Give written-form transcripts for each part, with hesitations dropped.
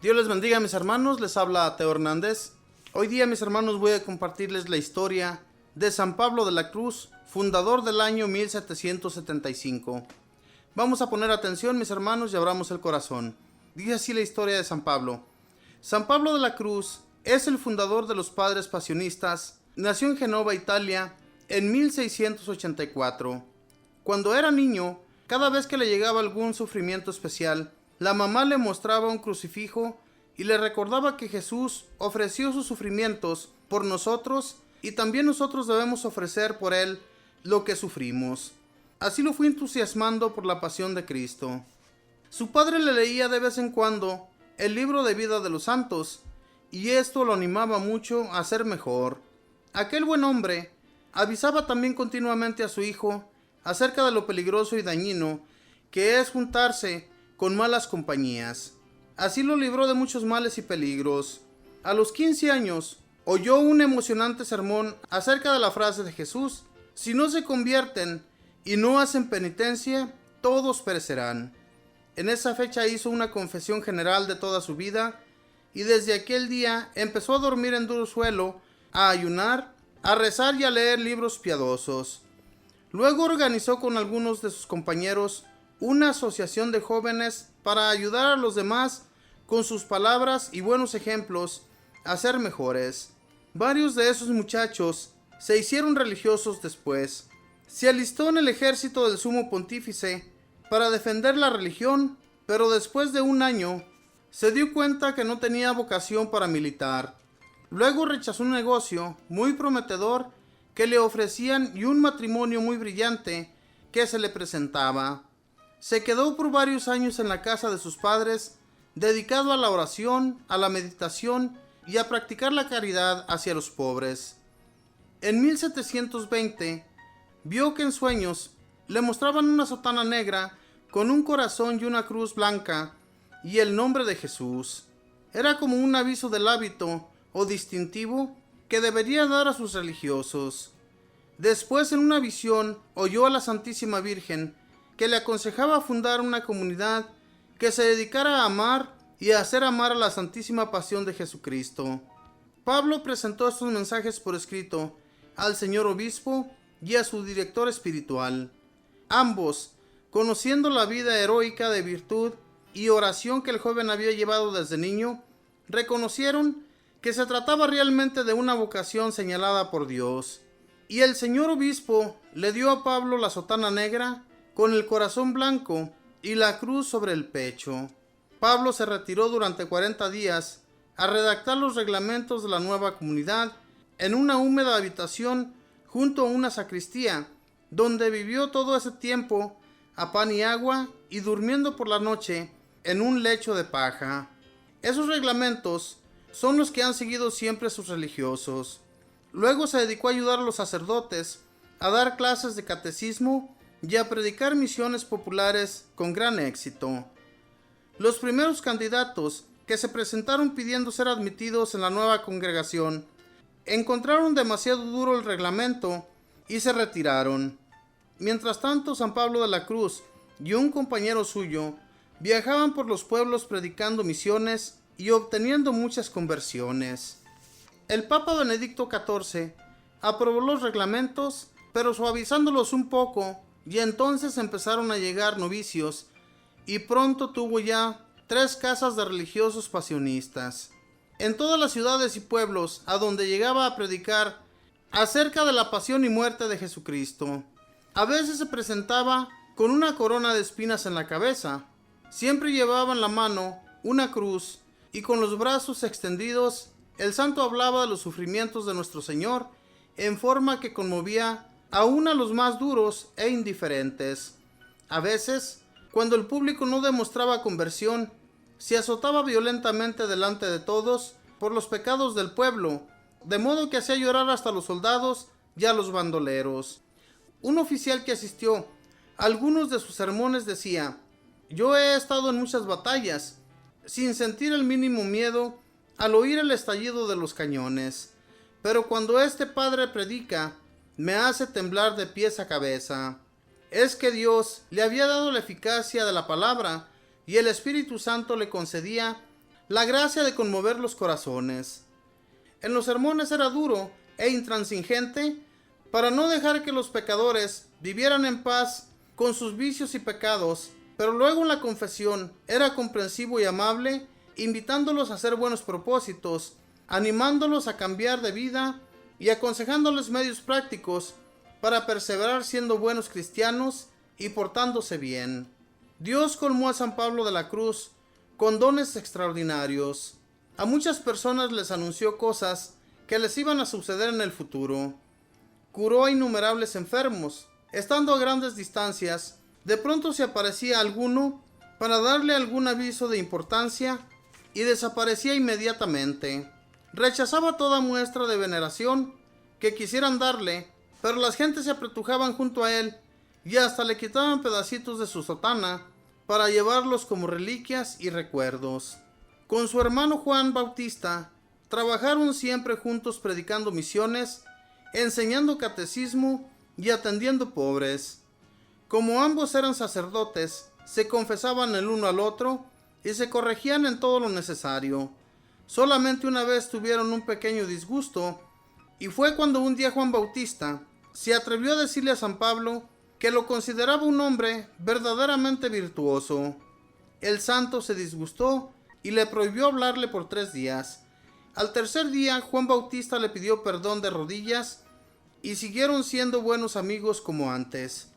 Dios les bendiga, mis hermanos. Les habla Teo Hernández. Hoy día, mis hermanos, voy a compartirles la historia de San Pablo de la Cruz, fundador del año 1775. Vamos a poner atención, mis hermanos, y abramos el corazón. Dice así la historia de San Pablo. San Pablo de la Cruz es el fundador de los Padres Pasionistas. Nació en Génova, Italia, en 1684. Cuando era niño, cada vez que le llegaba algún sufrimiento especial, la mamá le mostraba un crucifijo y le recordaba que Jesús ofreció sus sufrimientos por nosotros y también nosotros debemos ofrecer por él lo que sufrimos. Así lo fue entusiasmando por la pasión de Cristo. Su padre le leía de vez en cuando el libro de vida de los santos y esto lo animaba mucho a ser mejor. Aquel buen hombre avisaba también continuamente a su hijo acerca de lo peligroso y dañino que es juntarse con malas compañías. Así lo libró de muchos males y peligros. A los 15 años oyó un emocionante sermón acerca de la frase de Jesús: si no se convierten y no hacen penitencia, todos perecerán. En esa fecha hizo una confesión general de toda su vida y desde aquel día empezó a dormir en duro suelo, a ayunar, a rezar y a leer libros piadosos. Luego organizó con algunos de sus compañeros una asociación de jóvenes para ayudar a los demás con sus palabras y buenos ejemplos a ser mejores. Varios de esos muchachos se hicieron religiosos después. Se alistó en el ejército del sumo pontífice para defender la religión, pero después de un año se dio cuenta que no tenía vocación para militar. Luego rechazó un negocio muy prometedor que le ofrecían y un matrimonio muy brillante que se le presentaba. Se quedó por varios años en la casa de sus padres, dedicado a la oración, a la meditación y a practicar la caridad hacia los pobres. En 1720 vio que en sueños le mostraban una sotana negra con un corazón y una cruz blanca y el nombre de Jesús. Era como un aviso del hábito o distintivo que debería dar a sus religiosos. Después, en una visión, oyó a la Santísima Virgen que le aconsejaba fundar una comunidad que se dedicara a amar y a hacer amar a la Santísima Pasión de Jesucristo. Pablo presentó estos mensajes por escrito al señor obispo y a su director espiritual. Ambos, conociendo la vida heroica de virtud y oración que el joven había llevado desde niño, reconocieron que se trataba realmente de una vocación señalada por Dios. Y el señor obispo le dio a Pablo la sotana negra con el corazón blanco y la cruz sobre el pecho. Pablo se retiró durante 40 días a redactar los reglamentos de la nueva comunidad en una húmeda habitación junto a una sacristía, donde vivió todo ese tiempo a pan y agua y durmiendo por la noche en un lecho de paja. Esos reglamentos son los que han seguido siempre sus religiosos. Luego se dedicó a ayudar a los sacerdotes, a dar clases de catecismo y a predicar misiones populares con gran éxito. Los primeros candidatos que se presentaron pidiendo ser admitidos en la nueva congregación encontraron demasiado duro el reglamento y se retiraron. Mientras tanto, San Pablo de la Cruz y un compañero suyo viajaban por los pueblos predicando misiones y obteniendo muchas conversiones. El Papa Benedicto XIV aprobó los reglamentos, pero suavizándolos un poco, y entonces empezaron a llegar novicios, y pronto tuvo ya 3 casas de religiosos pasionistas. En todas las ciudades y pueblos a donde llegaba a predicar acerca de la pasión y muerte de Jesucristo. A veces se presentaba con una corona de espinas en la cabeza. Siempre llevaba en la mano una cruz y con los brazos extendidos el santo hablaba de los sufrimientos de nuestro Señor en forma que conmovía aún a los más duros e indiferentes. A veces, cuando el público no demostraba conversión, se azotaba violentamente delante de todos por los pecados del pueblo, de modo que hacía llorar hasta a los soldados y a los bandoleros. Un oficial que asistió a algunos de sus sermones decía: yo he estado en muchas batallas, sin sentir el mínimo miedo al oír el estallido de los cañones, pero cuando este padre predica, me hace temblar de pies a cabeza. Es que Dios le había dado la eficacia de la palabra y el Espíritu Santo le concedía la gracia de conmover los corazones. En los sermones era duro e intransigente para no dejar que los pecadores vivieran en paz con sus vicios y pecados, pero luego en la confesión era comprensivo y amable, invitándolos a hacer buenos propósitos, animándolos a cambiar de vida y aconsejándoles medios prácticos para perseverar siendo buenos cristianos y portándose bien. Dios colmó a San Pablo de la Cruz con dones extraordinarios. A muchas personas les anunció cosas que les iban a suceder en el futuro. Curó a innumerables enfermos. Estando a grandes distancias, de pronto se aparecía alguno para darle algún aviso de importancia y desaparecía inmediatamente. Rechazaba toda muestra de veneración que quisieran darle, pero las gentes se apretujaban junto a él y hasta le quitaban pedacitos de su sotana para llevarlos como reliquias y recuerdos. Con su hermano Juan Bautista, trabajaron siempre juntos predicando misiones, enseñando catecismo y atendiendo pobres. Como ambos eran sacerdotes, se confesaban el uno al otro y se corregían en todo lo necesario. Solamente una vez tuvieron un pequeño disgusto, y fue cuando un día Juan Bautista se atrevió a decirle a San Pablo que lo consideraba un hombre verdaderamente virtuoso. El santo se disgustó y le prohibió hablarle por 3 días. Al tercer día, Juan Bautista le pidió perdón de rodillas y siguieron siendo buenos amigos como antes.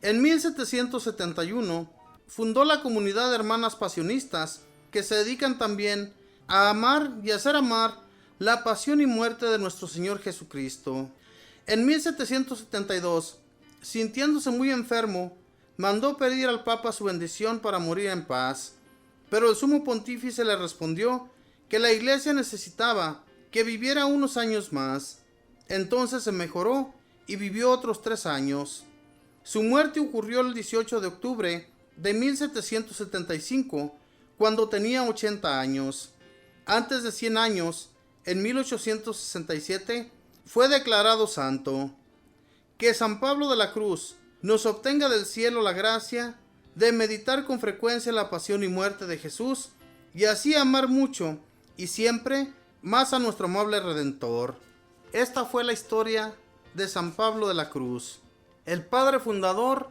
En 1771 fundó la comunidad de hermanas pasionistas, que se dedican también a amar y hacer amar la pasión y muerte de nuestro Señor Jesucristo. En 1772, sintiéndose muy enfermo, mandó pedir al Papa su bendición para morir en paz, pero el sumo pontífice le respondió que la Iglesia necesitaba que viviera unos años más. Entonces se mejoró y vivió otros 3 años. Su muerte ocurrió el 18 de octubre de 1775, cuando tenía 80 años. Antes de 100 años, en 1867, fue declarado santo. Que San Pablo de la Cruz nos obtenga del cielo la gracia de meditar con frecuencia la pasión y muerte de Jesús, y así amar mucho y siempre más a nuestro amable Redentor. Esta fue la historia de San Pablo de la Cruz, el padre fundador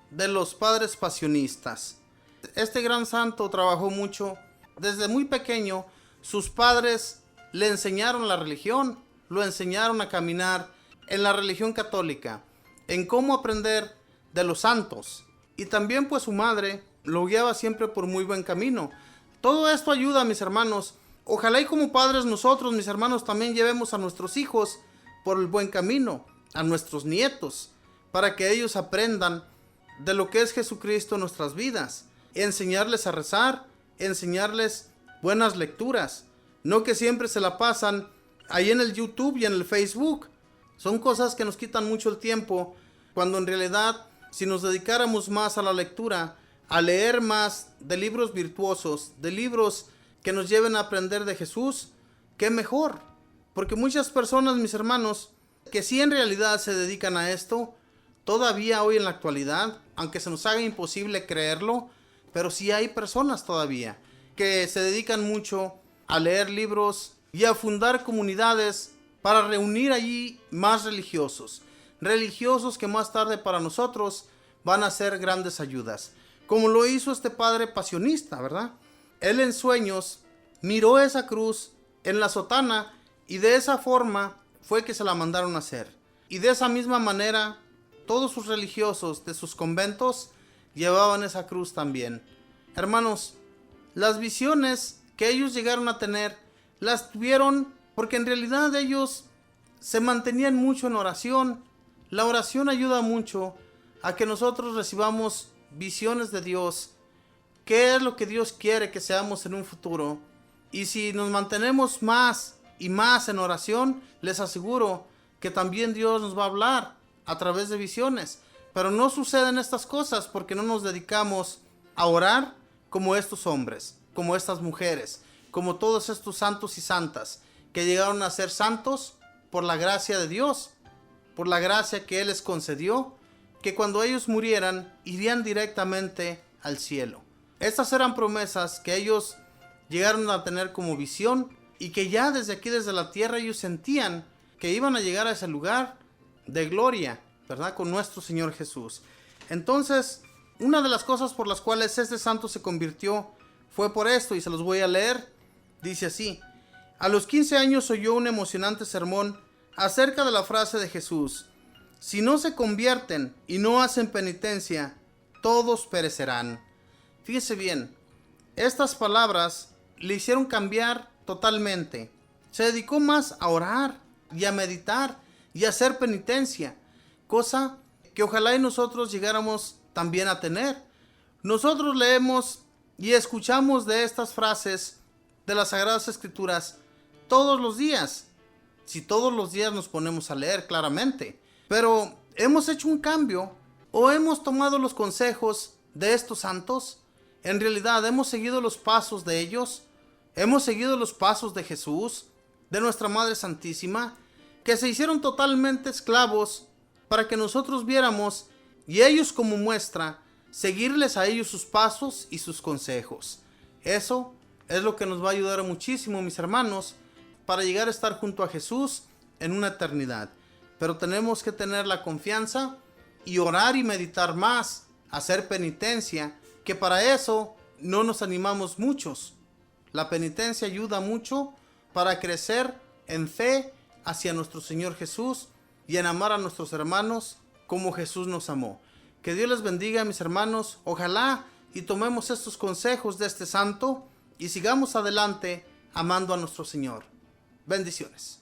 de los padres pasionistas. Este gran santo trabajó mucho. Desde muy pequeño, sus padres le enseñaron la religión, lo enseñaron a caminar en la religión católica, en cómo aprender de los santos. Y también pues su madre lo guiaba siempre por muy buen camino. Todo esto ayuda, mis hermanos. Ojalá y como padres nosotros, mis hermanos, también llevemos a nuestros hijos por el buen camino, a nuestros nietos, para que ellos aprendan de lo que es Jesucristo en nuestras vidas. Enseñarles a rezar, enseñarles buenas lecturas, no que siempre se la pasan ahí en el YouTube y en el Facebook. Son cosas que nos quitan mucho el tiempo, cuando en realidad, si nos dedicáramos más a la lectura, a leer más de libros virtuosos, de libros que nos lleven a aprender de Jesús, qué mejor. Porque muchas personas, mis hermanos, que sí en realidad se dedican a esto, todavía hoy en la actualidad, aunque se nos haga imposible creerlo, pero sí hay personas todavía que se dedican mucho a leer libros y a fundar comunidades para reunir allí más religiosos que más tarde para nosotros van a ser grandes ayudas, como lo hizo este padre pasionista, ¿verdad? Él en sueños miró esa cruz en la sotana y de esa forma fue que se la mandaron a hacer. Y de esa misma manera todos sus religiosos de sus conventos llevaban esa cruz también. Hermanos, las visiones que ellos llegaron a tener las tuvieron porque en realidad ellos se mantenían mucho en oración. La oración ayuda mucho a que nosotros recibamos visiones de Dios, qué es lo que Dios quiere que seamos en un futuro. Y si nos mantenemos más y más en oración, les aseguro que también Dios nos va a hablar a través de visiones. Pero no suceden estas cosas porque no nos dedicamos a orar como estos hombres, como estas mujeres, como todos estos santos y santas que llegaron a ser santos por la gracia de Dios, por la gracia que Él les concedió, que cuando ellos murieran irían directamente al cielo. Estas eran promesas que ellos llegaron a tener como visión y que ya desde aquí, desde la tierra, ellos sentían que iban a llegar a ese lugar de gloria, ¿verdad? Con nuestro Señor Jesús. Entonces, una de las cosas por las cuales este santo se convirtió fue por esto, y se los voy a leer. Dice así: a los 15 años oyó un emocionante sermón acerca de la frase de Jesús: si no se convierten y no hacen penitencia, todos perecerán. Fíjese bien, estas palabras le hicieron cambiar totalmente. Se dedicó más a orar y a meditar y a hacer penitencia, cosa que ojalá y nosotros llegáramos también a tener. Nosotros leemos y escuchamos de estas frases de las Sagradas Escrituras todos los días, si todos los días nos ponemos a leer claramente. Pero ¿hemos hecho un cambio o hemos tomado los consejos de estos santos? En realidad, ¿hemos seguido los pasos de ellos? ¿Hemos seguido los pasos de Jesús, de nuestra Madre Santísima, que se hicieron totalmente esclavos para que nosotros viéramos y ellos como muestra seguirles a ellos sus pasos y sus consejos? Eso es lo que nos va a ayudar muchísimo, mis hermanos, para llegar a estar junto a Jesús en una eternidad. Pero tenemos que tener la confianza y orar y meditar más, hacer penitencia, que para eso no nos animamos muchos. La penitencia ayuda mucho para crecer en fe hacia nuestro Señor Jesús y en amar a nuestros hermanos como Jesús nos amó. Que Dios les bendiga, mis hermanos. Ojalá y tomemos estos consejos de este santo y sigamos adelante amando a nuestro Señor. Bendiciones.